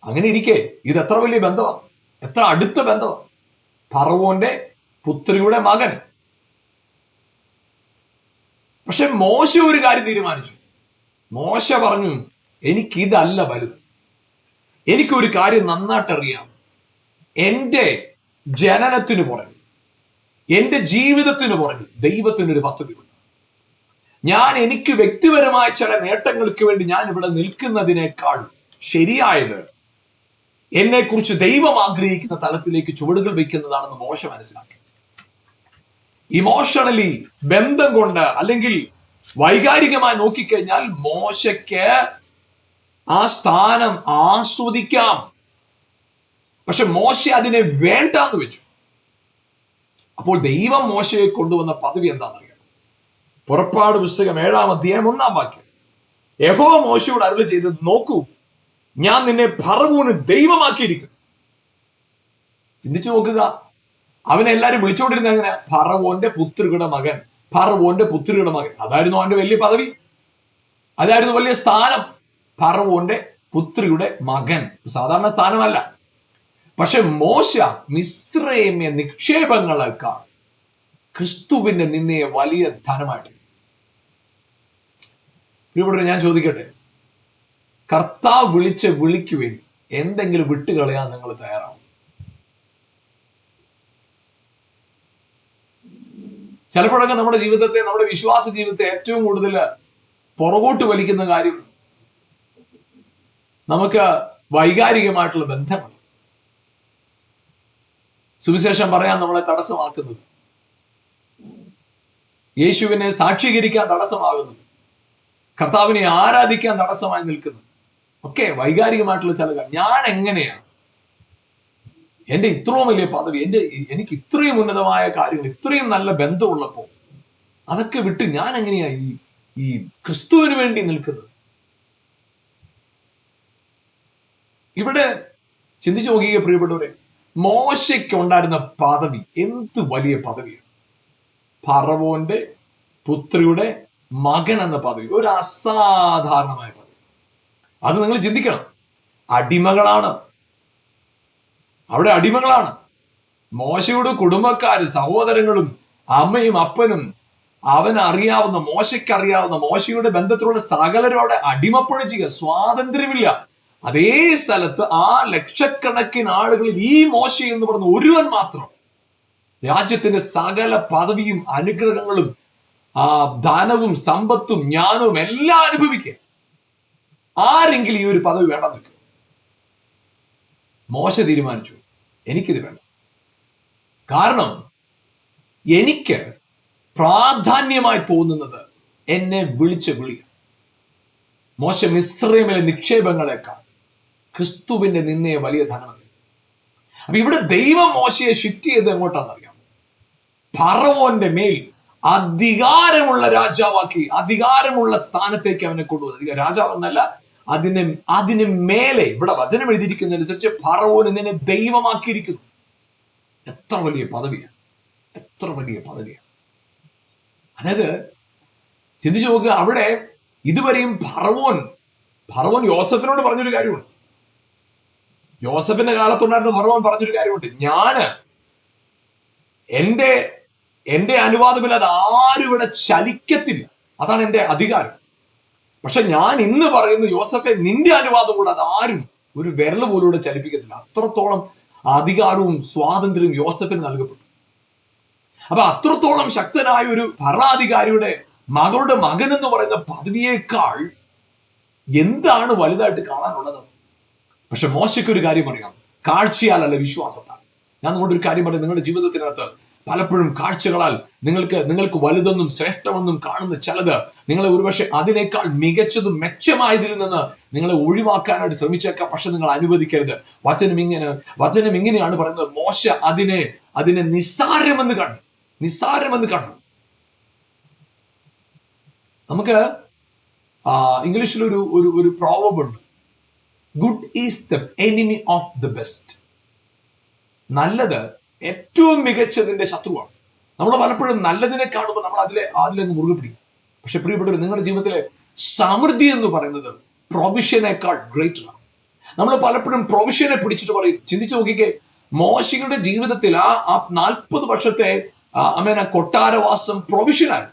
അങ്ങനെ ഇരിക്കെ ഇത് എത്ര വലിയ ബന്ധമാണ്, എത്ര അടുത്ത ബന്ധമാണ്. ഫറവോന്റെ പുത്രിയുടെ മകൻ. പക്ഷെ മോശ ഒരു കാര്യം തീരുമാനിച്ചു. മോശ പറഞ്ഞു, എനിക്കിതല്ല വലുത്, എനിക്കൊരു കാര്യം നന്നായിട്ടറിയാം. എൻ്റെ ജനനത്തിന് പുറകിൽ, എൻ്റെ ജീവിതത്തിന് പുറകിൽ ദൈവത്തിനൊരു പദ്ധതിയുണ്ട്. ഞാൻ എനിക്ക് വ്യക്തിപരമായ ചില നേട്ടങ്ങൾക്ക് വേണ്ടി ഞാൻ ഇവിടെ നിൽക്കുന്നതിനേക്കാൾ ശരിയായത് എന്നെക്കുറിച്ച് ദൈവം ആഗ്രഹിക്കുന്ന തലത്തിലേക്ക് ചുവടുകൾ വയ്ക്കുന്നതാണെന്ന് മോശ മനസ്സിലാക്കി. ഇമോഷണലി ബന്ധം കൊണ്ട് അല്ലെങ്കിൽ വൈകാരികമായി നോക്കിക്കഴിഞ്ഞാൽ മോശയ്ക്ക് ആ സ്ഥാനം ആസ്വദിക്കാം. പക്ഷെ മോശ അതിനെ വേണ്ടാന്ന് വെച്ചു. അപ്പോൾ ദൈവം മോശയെ കൊണ്ടുവന്ന പദവി എന്താണെന്നറിയാം. പുറപ്പാട് പുസ്തകം 7-ാം അധ്യായം 1-ാം വാക്യം, യഹോവ മോശയോട് അരുളി ചെയ്തത്, നോക്കൂ, ഞാൻ നിന്നെ ഫറവോന് ദൈവമാക്കിയിരിക്കുന്നു. ചിന്തിച്ചു നോക്കുക, അവനെ എല്ലാരും വിളിച്ചുകൊണ്ടിരുന്ന എങ്ങനെ? ഫറവോന്റെ പുത്രിയുടെ മകൻ, ഫറവോന്റെ പുത്രിയുടെ മകൻ. അതായിരുന്നു അവന്റെ വലിയ പദവി, അതായിരുന്നു വലിയ സ്ഥാനം. ഫറവോന്റെ പുത്രിയുടെ മകൻ സാധാരണ സ്ഥാനമല്ല. പക്ഷെ മോശ മിസ്രൈമ്യ നിക്ഷേപങ്ങളെക്കാൾ ക്രിസ്തുവിന്റെ നിന്നയെ വലിയ ധനമായിട്ട്. ഇവിടെ ഞാൻ ചോദിക്കട്ടെ, കർത്താവ് വിളിച്ച വിളിക്ക് വേണ്ടി എന്തെങ്കിലും വിട്ടുകളയാൻ നിങ്ങൾ തയ്യാറാവും? ചിലപ്പോഴൊക്കെ നമ്മുടെ ജീവിതത്തെ, നമ്മുടെ വിശ്വാസ ജീവിതത്തെ ഏറ്റവും കൂടുതൽ പുറകോട്ട് വലിക്കുന്ന കാര്യം നമുക്ക് വൈകാരികമായിട്ടുള്ള ബന്ധങ്ങൾ, സുവിശേഷം പറയാൻ നമ്മളെ തടസ്സമാക്കുന്നത്, യേശുവിനെ സാക്ഷീകരിക്കാൻ തടസ്സമാകുന്നത്, കർത്താവിനെ ആരാധിക്കാൻ തടസ്സമായി നിൽക്കുന്നത് ഒക്കെ വൈകാരികമായിട്ടുള്ള ചില കാര്യം. ഞാൻ എങ്ങനെയാണ് എൻ്റെ ഇത്രയും വലിയ പദവി, എനിക്ക് ഇത്രയും ഉന്നതമായ കാര്യങ്ങൾ, ഇത്രയും നല്ല ബന്ധമുള്ളപ്പോൾ അതൊക്കെ വിട്ട് ഞാൻ എങ്ങനെയാ ഈ ക്രിസ്തുവിന് വേണ്ടി നിൽക്കുന്നത്? ഇവിടെ ചിന്തിച്ചു നോക്കിയ പ്രിയപ്പെട്ടവരെ, മോശയ്ക്ക് ഉണ്ടായിരുന്ന പദവി എന്ത് വലിയ പദവിയാണ്. ഫറവോന്റെ പുത്രിയുടെ മകൻ എന്ന പദവി ഒരു അസാധാരണമായ പദവി. അത് നിങ്ങൾ ചിന്തിക്കണം. അടിമകളാണ്, അവിടെ അടിമകളാണ്. മോശയുടെ കുടുംബക്കാര്, സഹോദരങ്ങളും അമ്മയും അപ്പനും അവനറിയാവുന്ന, മോശയ്ക്കറിയാവുന്ന, മോശയുടെ ബന്ധത്തിലുള്ള സകലരോടെ അടിമപ്പണിച്ചുക, സ്വാതന്ത്ര്യമില്ല. അതേ സ്ഥലത്ത് ആ ലക്ഷക്കണക്കിന് ആളുകളിൽ ഈ മോശ എന്ന് പറഞ്ഞ ഒരുവൻ മാത്രം രാജ്യത്തിന്റെ സകല പദവിയും അനുഗ്രഹങ്ങളും ധനവും സമ്പത്തും ജ്ഞാനവും എല്ലാം അനുഭവിക്കുക. ആരെങ്കിലും ഈ ഒരു പദവി വേണ്ടെന്ന് വെക്കും. മോശ തീരുമാനിച്ചു, എനിക്കിത് വേണ്ട. കാരണം എനിക്ക് പ്രാധാന്യമായി തോന്നുന്നത് എന്നെ വിളിച്ച വിളി. മോശ മിസ്രൈമിലെ നിക്ഷേപങ്ങളെക്കാൾ ക്രിസ്തുവിന്റെ നിന്നയെ വലിയ ധനമല്ല. അപ്പൊ ഇവിടെ ദൈവം മോശയെ ഷിഫ്റ്റ് ചെയ്ത് എങ്ങോട്ടാണെന്നറിയാം? ഫറവോന്റെ മേൽ അധികാരമുള്ള രാജാവാക്കി, അധികാരമുള്ള സ്ഥാനത്തേക്ക് അവനെ കൊണ്ടുവന്നു. രാജാവെന്നല്ല, അതിന് മേലെ, ഇവിടെ വചനം എഴുതിയിരിക്കുന്നതനുസരിച്ച് ഫറവോന് നിന്നെ ദൈവമാക്കിയിരിക്കുന്നു. എത്ര വലിയ പദവിയാണ്, എത്ര വലിയ പദവിയാണ്. അതായത് ചിന്തിച്ചു നോക്കുക, അവിടെ ഇതുവരെയും ഫറവോൻ യോസഫിനോട് പറഞ്ഞൊരു കാര്യമുണ്ട്. യോസഫിന്റെ കാലത്തുണ്ടായിരുന്ന ഫറവോൻ പറഞ്ഞൊരു കാര്യമുണ്ട്, ഞാന് എന്റെ അനുവാദമില്ലാതെ ആരും ഇവിടെ ചലിക്കത്തില്ല, അതാണ് എന്റെ അധികാരം. പക്ഷെ ഞാൻ ഇന്ന് പറയുന്നു, യോസഫെ, നിന്റെ അനുവാദം കൂടാതെ ആരും ഒരു വിരൽ പോലും ഇവിടെ ചലിപ്പിക്കത്തില്ല. അത്രത്തോളം അധികാരവും സ്വാതന്ത്ര്യവും യോസഫിന് നൽകപ്പെട്ടു. അപ്പൊ അത്രത്തോളം ശക്തനായ ഒരു ഭരണാധികാരിയുടെ മകളുടെ മകൻ എന്ന് പറയുന്ന പദവിയേക്കാൾ എന്താണ് വലുതായിട്ട് കാണാനുള്ളത്? പക്ഷെ മോശയ്ക്ക് ഒരു കാര്യം അറിയാം, കാഴ്ചയാലല്ല വിശ്വാസത്താൽ. ഞാൻ നിങ്ങളുടെ ഒരു കാര്യം പറയും, നിങ്ങളുടെ ജീവിതത്തിനകത്ത് പലപ്പോഴും കാഴ്ചകളാൽ നിങ്ങൾക്ക് വലുതെന്നും ശ്രേഷ്ഠമെന്നും കാണുന്ന ചിലത് നിങ്ങളെ ഒരുപക്ഷെ അതിനേക്കാൾ മികച്ചതും മെച്ചമായതിൽ നിന്ന് നിങ്ങളെ ഒഴിവാക്കാനായിട്ട് ശ്രമിച്ചേക്കാം. പക്ഷെ നിങ്ങൾ അനുവദിക്കരുത്. വചനം ഇങ്ങനെയാണ് പറയുന്നത്, മോശ അതിനെ നിസ്സാരമെന്ന് കണ്ടു. നമുക്ക് ഇംഗ്ലീഷിൽ ഒരു പ്രോവർബ് ഉണ്ട്, good is the enemy of the best. നല്ലത് ഏറ്റവും മികച്ചതിന്റെ ശത്രുവാണ്. നമ്മൾ പലപ്പോഴും നല്ലതിനെ കാണുമ്പോൾ നമ്മൾ അതിലങ്ങ് മുറുകെ പിടിക്കും. പക്ഷെ പ്രിയപ്പെട്ടവർ, നിങ്ങളുടെ ജീവിതത്തിലെ സമൃദ്ധി എന്ന് പറയുന്നത് പ്രൊവിഷനേക്കാൾ ഗ്രേറ്റർ ആണ്. നമ്മൾ പലപ്പോഴും പ്രൊവിഷനെ പിടിച്ചിട്ട് പറയും. ചിന്തിച്ചു നോക്കിക്കേ, മോശയുടെ ജീവിതത്തിൽ ആ 40 വർഷത്തെ കൊട്ടാരവാസം പ്രൊവിഷനാണ്.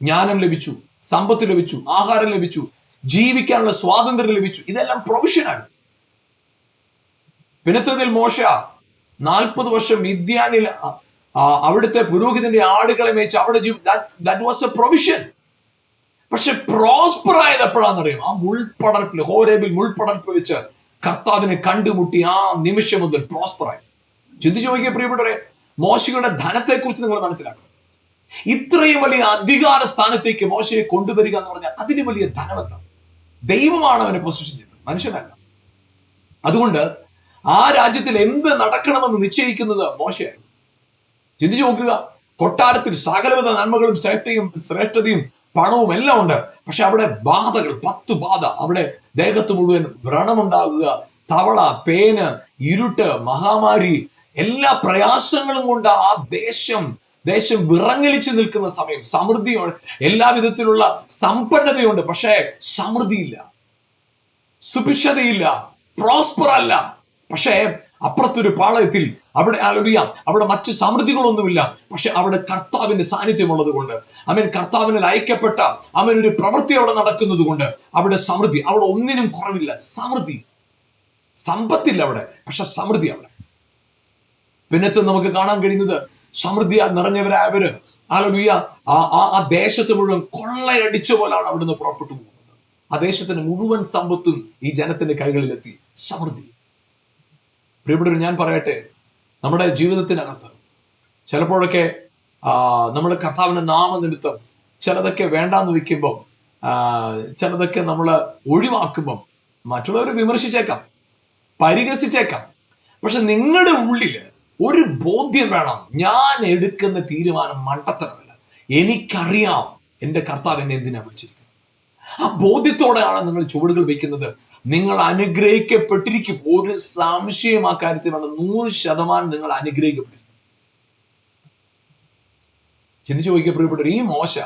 ജ്ഞാനം ലഭിച്ചു, സമ്പത്ത് ലഭിച്ചു, ആഹാരം ലഭിച്ചു, ജീവിക്കാനുള്ള സ്വാതന്ത്ര്യം ലഭിച്ചു. ഇതെല്ലാം പ്രൊവിഷനാണ്. പിന്നത്തതിൽ മോശ 40 വർഷം മിദ്യാനിൽ അവിടുത്തെ പുരോഹിതന്റെ ആടുകളെ മേച്ച് അവിടെ ദാറ്റ് വാസ് എ പ്രൊവിഷൻ. പക്ഷെ പ്രോസ്പർ ആയത് എപ്പോഴാണെന്നറിയാം? ആ ഹോരേബിൽ മുൾപടർപ്പ് വെച്ച് കർത്താവിനെ കണ്ടുമുട്ടി ആ നിമിഷം മുതൽ പ്രോസ്പർ ആയി. ചിന്തിച്ചു നോക്കിയ പ്രിയപ്പെട്ടവരെ, മോശയുടെ ധനത്തെ കുറിച്ച് നിങ്ങൾ മനസ്സിലാക്കണം. ഇത്രയും വലിയ അധികാര സ്ഥാനത്തേക്ക് മോശയെ കൊണ്ടുവരിക എന്ന് പറഞ്ഞാൽ അതിന് വലിയ ധനമെന്താണ്? ദൈവമാണ് അവനെ പൊസിഷൻ ചെയ്തത്, മനുഷ്യനല്ല. അതുകൊണ്ട് ആ രാജ്യത്തിൽ എന്ത് നടക്കണമെന്ന് നിശ്ചയിക്കുന്നത് മോശയായിരുന്നു. ചിന്തിച്ചു നോക്കുക, കൊട്ടാരത്തിൽ സകലവിധ നന്മകളും ശ്രേഷ്ഠതയും പണവും എല്ലാം ഉണ്ട്. പക്ഷെ അവിടെ ബാധകൾ, 10 ബാധ, അവിടെ ദേഹത്ത് മുഴുവൻ വ്രണമുണ്ടാകുക, തവള, പേന്, ഇരുട്ട്, മഹാമാരി, എല്ലാ പ്രയാസങ്ങളും കൊണ്ട് ആ ദേശം വിറങ്ങലിച്ചു നിൽക്കുന്ന സമയം. സമൃദ്ധിയുണ്ട്, എല്ലാവിധത്തിലുള്ള സമ്പന്നതയുണ്ട്, പക്ഷേ സമൃദ്ധിയില്ല, സുഭിക്ഷതയില്ല, പ്രോസ്പർ അല്ല. പക്ഷേ അപ്പുറത്തൊരു പാളയത്തിൽ അവിടെ മറ്റ് സമൃദ്ധികളൊന്നുമില്ല. പക്ഷെ അവിടെ കർത്താവിന്റെ സാന്നിധ്യം ഉള്ളത് കൊണ്ട്, കർത്താവിനാൽ അയക്കപ്പെട്ട ഒരു പ്രവൃത്തി അവിടെ നടക്കുന്നത് കൊണ്ട് അവിടെ സമൃദ്ധി, അവിടെ ഒന്നിനും കുറവില്ല. സമൃദ്ധി, സമ്പത്തില്ല അവിടെ, പക്ഷെ സമൃദ്ധി അവിടെ. പിന്നത്തെ നമുക്ക് കാണാൻ കഴിയുന്നത്, സമൃദ്ധിയാൽ നിറഞ്ഞവരായവര് ആ ദേശത്ത് മുഴുവൻ കൊള്ളയടിച്ച പോലാണ് അവിടുന്ന് പുറപ്പെട്ടു പോകുന്നത്. ആ ദേശത്തിന്റെ മുഴുവൻ സമ്പത്തും ഈ ജനത്തിന്റെ കൈകളിലെത്തി. സമൃദ്ധി. പ്രിയപ്പെട്ടവർ, ഞാൻ പറയട്ടെ, നമ്മുടെ ജീവിതത്തിനകത്ത് ചിലപ്പോഴൊക്കെ നമ്മുടെ കർത്താവിന്റെ നാമനിമിത്തം ചിലതൊക്കെ വേണ്ടാന്ന് വെക്കുമ്പം, ചിലതൊക്കെ നമ്മൾ ഒഴിവാക്കുമ്പം മറ്റുള്ളവർ വിമർശിച്ചേക്കാം, പരിഹസിച്ചേക്കാം. പക്ഷെ നിങ്ങളുടെ ഉള്ളില് ഒരു ബോധ്യം വേണം, ഞാൻ എടുക്കുന്ന തീരുമാനം മണ്ടത്തരമല്ല. എനിക്കറിയാം എൻ്റെ കർത്താവ് എന്നെ എന്തിനാ വിളിച്ചിരിക്കുന്നത്. ആ ബോധ്യത്തോടെയാണ് നിങ്ങൾ ചുവടുകൾ വെക്കുന്നത്. നിങ്ങൾ അനുഗ്രഹിക്കപ്പെട്ടിരിക്കും. ഒരു സംശയം ആ കാര്യത്തിൽ വേണം. 100% നിങ്ങൾ അനുഗ്രഹിക്കപ്പെട്ടിരിക്കും. ചിന്തിച്ചു നോക്കിയ പ്രിയപ്പെട്ടവർ, ഈ മോശ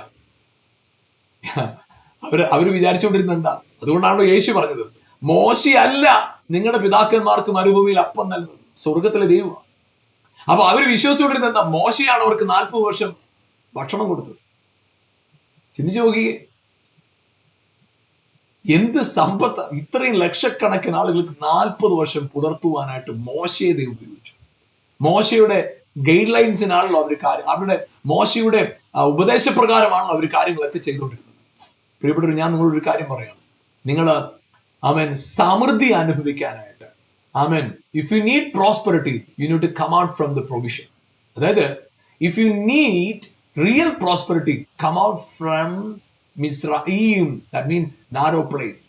അവര് വിചാരിച്ചുകൊണ്ടിരുന്ന എന്താ? അതുകൊണ്ടാണല്ലോ യേശു പറഞ്ഞത്, മോശയല്ല നിങ്ങളുടെ പിതാക്കന്മാർക്ക് മരുഭൂമിയിൽ അപ്പം നൽകുന്നത്, സ്വർഗത്തിലെ ദൈവമാണ്. അപ്പൊ അവര് വിശ്വസിച്ചുകൊണ്ടിരുന്ന എന്താ? മോശയാണ് അവർക്ക് 40 വർഷം ഭക്ഷണം കൊടുത്തത്. ചിന്തിച്ചു നോക്കിയേ, എന്ത് സമ്പത്ത്! ഇത്രയും ലക്ഷക്കണക്കിന് ആളുകൾക്ക് 40 വർഷം പുലർത്തുവാനായിട്ട് മോശയെ ദൈവം ഉപയോഗിച്ചു. മോശയുടെ ഗൈഡ് ലൈൻസിനാണല്ലോ അവരുടെ മോശയുടെ ഉപദേശപ്രകാരമാണല്ലോ അവർ കാര്യങ്ങളൊക്കെ ചെയ്തുകൊണ്ടിരുന്നത്. പ്രിയപ്പെട്ടവർ, ഞാൻ നിങ്ങളൊരു കാര്യം പറയാം. നിങ്ങൾ സമൃദ്ധി അനുഭവിക്കാനായിട്ട്, if you need prosperity, you need to come out from the provision. അതായത് if you need real prosperity, come out from Mizraim. That means narrow place.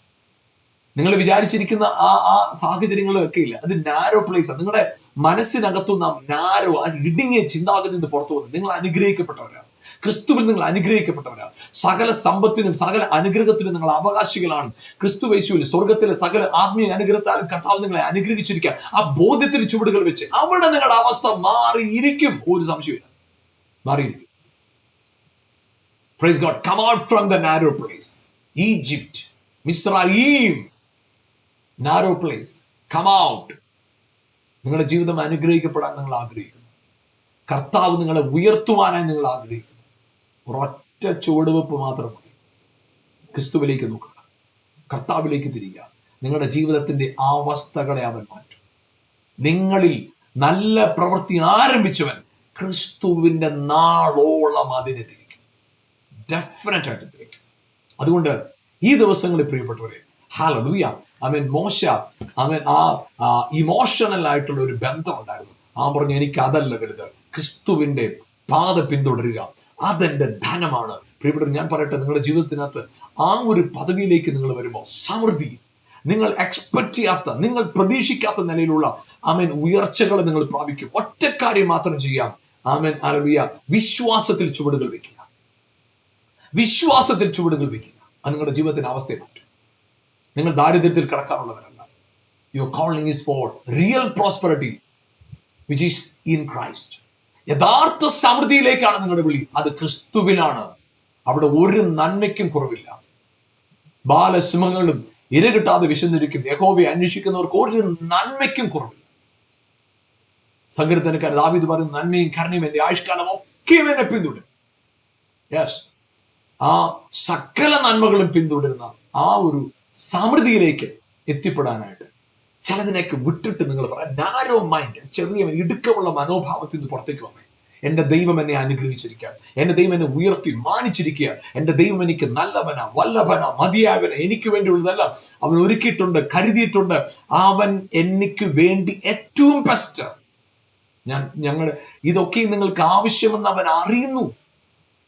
നിങ്ങൾ വിചാരിച്ചിരിക്കുന്ന ആ സാഹചര്യങ്ങളും ഒക്കെ ഇല്ല, അത് നാരോ പ്ലേസ് ആണ്. നിങ്ങളുടെ മനസ്സിനകത്തുനിന്ന് നാരോ, ആ ഇടുങ്ങിയ ചിന്താഗതി നിന്ന് പുറത്തു വന്ന് നിങ്ങൾ അനുഗ്രഹിക്കപ്പെട്ടവരാണ്. ക്രിസ്തുവിൽ നിങ്ങൾ അനുഗ്രഹിക്കപ്പെട്ടവരാണ്. സകല സമ്പത്തിനും സകല അനുഗ്രഹത്തിനും നിങ്ങൾ അവകാശികളാണ്. ക്രിസ്തു യേശുവിൽ സ്വർഗത്തിലെ സകല ആത്മീയ അനുഗ്രഹത്താലും കർത്താവ് നിങ്ങളെ അനുഗ്രഹിച്ചിരിക്കുക. ആ ബോധ്യത്തിന് ചുവടുകൾ വെച്ച് അവിടെ നിങ്ങളുടെ അവസ്ഥ മാറിയിരിക്കും, ഒരു സംശയമില്ല, മാറിയിരിക്കും. Praise God. Come out from the narrow place. Egypt, Misraim, narrow place. Come out. നിങ്ങളുടെ ജീവിതം അനുഗ്രഹിക്കപ്പെടാൻ നിങ്ങൾ ആഗ്രഹിക്കുന്നു. കർത്താവ് നിങ്ങളെ ഉയർത്തുവാനായി നിങ്ങൾ ആഗ്രഹിക്കുന്നു. ഒരൊറ്റ ചുവടുവെപ്പ് മാത്രം മതി. ക്രിസ്തുവിലേക്ക് നോക്കുക, കർത്താവിലേക്ക് തിരിയുക. നിങ്ങളുടെ ജീവിതത്തിന്റെ അവസ്ഥകളെ അവൻ മാറ്റും. നിങ്ങളിൽ നല്ല പ്രവൃത്തി ആരംഭിച്ചവൻ ക്രിസ്തുവിന്റെ നാളോളം അതിനെത്തിരിക്കും. ഡെഫിനറ്റ് ആയിട്ട് എത്തിരിക്കും. അതുകൊണ്ട് ഈ ദിവസങ്ങളിൽ പ്രിയപ്പെട്ടവരെ, ഹല്ലേലൂയ, ആമേൻ, മോശ ആമേൻ ആ ഇമോഷണൽ ആയിട്ടുള്ള ഒരു ബന്ധം ഉണ്ടായിരുന്നു. പറഞ്ഞു, എനിക്ക് അതല്ല വലുത്, ക്രിസ്തുവിന്റെ പാത പിന്തുടരുക, അതെന്റെ ധനമാണ്. പ്രിയപ്പെട്ടവർ, ഞാൻ പറയട്ടെ, നിങ്ങളുടെ ജീവിതത്തിനകത്ത് ആ ഒരു പദവിയിലേക്ക് നിങ്ങൾ വരുമ്പോൾ സമൃദ്ധി, നിങ്ങൾ എക്സ്പെക്ട് ചെയ്യാത്ത, നിങ്ങൾ പ്രതീക്ഷിക്കാത്ത നിലയിലുള്ള ആമേൻ ഉയർച്ചകൾ നിങ്ങൾ പ്രാപിക്കും. ഒറ്റ കാര്യം മാത്രം ചെയ്യാം. ആമേൻ, ഹല്ലേലൂയ, വിശ്വാസത്തിൽ ചുവടുകൾ വെക്കുക. വിശ്വാസത്തിൽ ചുവടുകൾ വെക്കുക. അത് നിങ്ങളുടെ ജീവിതത്തിന്റെ അവസ്ഥയെ മാറ്റും. നിങ്ങൾ ദാരിദ്ര്യത്തിൽ കിടക്കാനുള്ളവരല്ല. Your calling is for real prosperity which is in Christ. യഥാർത്ഥ സമൃദ്ധിയിലേക്കാണ് നിങ്ങളുടെ വിളി. അത് ക്രിസ്തുവിലാണ്. അവിടെ ഒരു നന്മയ്ക്കും കുറവില്ല. ബാലസിംഹങ്ങളും ഇരകിട്ടാതെ വിശന്നിരിക്കും. യഹോവയെ അന്വേഷിക്കുന്നവർക്ക് ഒരു നന്മയ്ക്കും കുറവില്ല. സങ്കീർത്തനക്കാരൻ ദാവീദ് പറയുന്ന, നന്മയും കരുണയും എന്റെ ആയുഷ്കാലം ഒക്കെയും എന്നെ പിന്തുടരും. യെസ്, ആ സകല നന്മകളും പിന്തുടരുന്ന ആ ഒരു സമൃദ്ധിയിലേക്ക് എത്തിപ്പെടാനായിട്ട് ചിലതിനൊക്കെ വിട്ടിട്ട് നിങ്ങൾ പറയാം, നാരോ മൈൻഡ്, ചെറിയ ഇടുക്കമുള്ള മനോഭാവത്തിൽ നിന്ന് പുറത്തേക്ക് വന്നേ. എന്റെ ദൈവം എന്നെ അനുഗ്രഹിച്ചിരിക്കുക, എന്റെ ദൈവം എന്നെ ഉയർത്തി മാനിച്ചിരിക്കുക, എന്റെ ദൈവം എനിക്ക് നല്ലവന, വല്ലഭന, മതിയായവന, എനിക്ക് വേണ്ടിയുള്ളതെല്ലാം അവൻ ഒരുക്കിയിട്ടുണ്ട്, കരുതിയിട്ടുണ്ട്. അവൻ എനിക്ക് വേണ്ടി ഏറ്റവും ബെസ്റ്റ്. ഞങ്ങൾ ഇതൊക്കെ നിങ്ങൾക്ക് ആവശ്യമെന്ന് അവൻ അറിയുന്നു.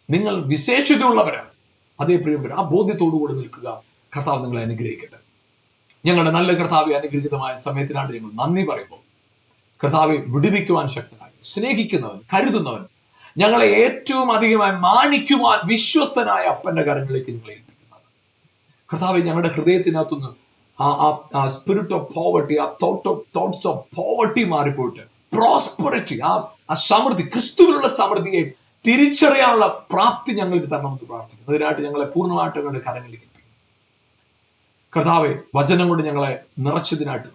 നിങ്ങൾ വിശേഷതയുള്ളവരാണ്. അതേ പ്രിയപ്പെട്ട, ആ ബോധ്യത്തോടുകൂടി നിൽക്കുക. കർത്താവ് നിങ്ങളെ അനുഗ്രഹിക്കട്ടെ. ഞങ്ങളുടെ നല്ല കർത്താവെ, അനുഗ്രഹീതമായ സമയത്തിനായിട്ട് ഞങ്ങൾ നന്ദി പറയുമ്പോൾ, കർത്താവെ വിടുവിക്കുവാൻ ശക്തനായി, സ്നേഹിക്കുന്നവൻ, കരുതുന്നവൻ, ഞങ്ങളെ ഏറ്റവും അധികമായി മാനിക്കുവാൻ വിശ്വസ്തനായ അപ്പന്റെ കരങ്ങളിലേക്ക് നിങ്ങളെ ഏൽപ്പിക്കുന്നത്. കർത്താവെ, ഞങ്ങളുടെ ഹൃദയത്തിനകത്തുനിന്ന് ആ സ്പിരിറ്റ് ഓഫ് പോവർട്ടി, ആ തോട്ട്സ് ഓഫ് പോവർട്ടി മാറിപ്പോയിട്ട് പ്രോസ്പെറിറ്റി, ആ സമൃദ്ധി, ക്രിസ്തുവിലുള്ള സമൃദ്ധിയെ തിരിച്ചറിയാനുള്ള പ്രാപ്തി ഞങ്ങൾക്ക് തരണമെന്ന് പ്രാർത്ഥിക്കുന്നു. അതിനായിട്ട് ഞങ്ങളെ പൂർണ്ണമായിട്ട് ഞങ്ങളുടെ കരങ്ങളിലേക്ക് ഏൽപ്പിക്കുന്നു. കർത്താവെ, വചനം കൊണ്ട് ഞങ്ങളെ നിറച്ചതിനായിട്ട്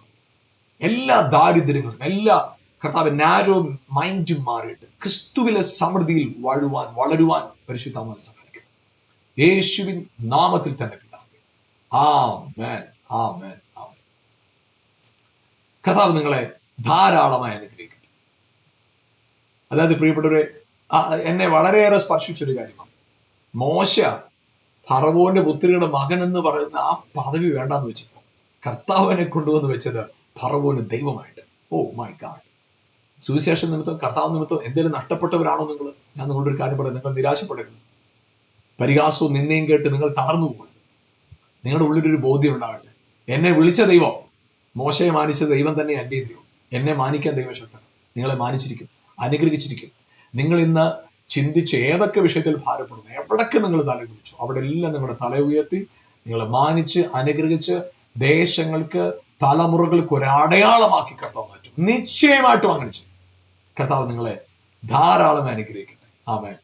എല്ലാ ദാരിദ്ര്യങ്ങളും, എല്ലാ കർത്താവ് നാരോ മൈൻഡും മാറിയിട്ട് ക്രിസ്തുവിലെ സമൃദ്ധിയിൽ വളരുവാൻ പരിശുദ്ധാത്മാവ് സഹായിക്കും. യേശുവിൻ നാമത്തിൽ തന്നെ പിതാവേ, ആമേൻ, ആമേൻ, ആമേൻ. കർത്താവ് നിങ്ങളെ ധാരാളമായി അനുഗ്രഹിക്കട്ടെ. അതായത് പ്രിയപ്പെട്ടവരെ, എന്നെ വളരെയേറെ സ്പർശിച്ചൊരു കാര്യമാണ്. മോശ ഫറവോന്റെ പുത്രിയുടെ മകൻ എന്ന് പറയുന്ന ആ പദവി വേണ്ടെന്ന് വെച്ചപ്പോൾ കർത്താവിനെ കൊണ്ടുവന്ന് വെച്ചത് ഫറവോന് ദൈവമായിട്ട്. Oh my God. സുവിശേഷ നിമിത്തം, കർത്താവ് നിമിത്തം എന്തെങ്കിലും നഷ്ടപ്പെട്ടവരാണോ നിങ്ങൾ? ഞാൻ നിങ്ങളുടെ ഒരു കാര്യം പറയാം, നിങ്ങൾ നിരാശപ്പെടരുത്. പരിഹാസവും നിന്നെയും കേട്ട് നിങ്ങൾ തളർന്നു പോകരുത്. നിങ്ങളുടെ ഉള്ളിലൊരു ബോധ്യം ഉണ്ടാകട്ടെ, എന്നെ വിളിച്ച ദൈവം, മോശയെ മാനിച്ച ദൈവം തന്നെ എൻ്റെ ദൈവം. എന്നെ മാനിക്കാൻ ദൈവശക്തനാണ്. നിങ്ങളെ മാനിച്ചിരിക്കും, അനുഗ്രഹിച്ചിരിക്കും. നിങ്ങൾ ഇന്ന് ചിന്തിച്ച് ഏതൊക്കെ വിഷയത്തിൽ ഭാരപ്പെടുന്നു, എവിടൊക്കെ നിങ്ങൾ തല കുറിച്ചു, അവിടെ എല്ലാം നിങ്ങളുടെ തല ഉയർത്തി നിങ്ങളെ മാനിച്ച് അനുഗ്രഹിച്ച് ദേശങ്ങൾക്ക്, തലമുറകൾക്ക് ഒരടയാളമാക്കി കർത്താവ് മാറ്റും. നിശ്ചയമായിട്ടും അങ്ങനെ ചെയ്യും. കർത്താവ് നിങ്ങളെ ധാരാളം അനുഗ്രഹിക്കട്ടെ. ആമേൻ.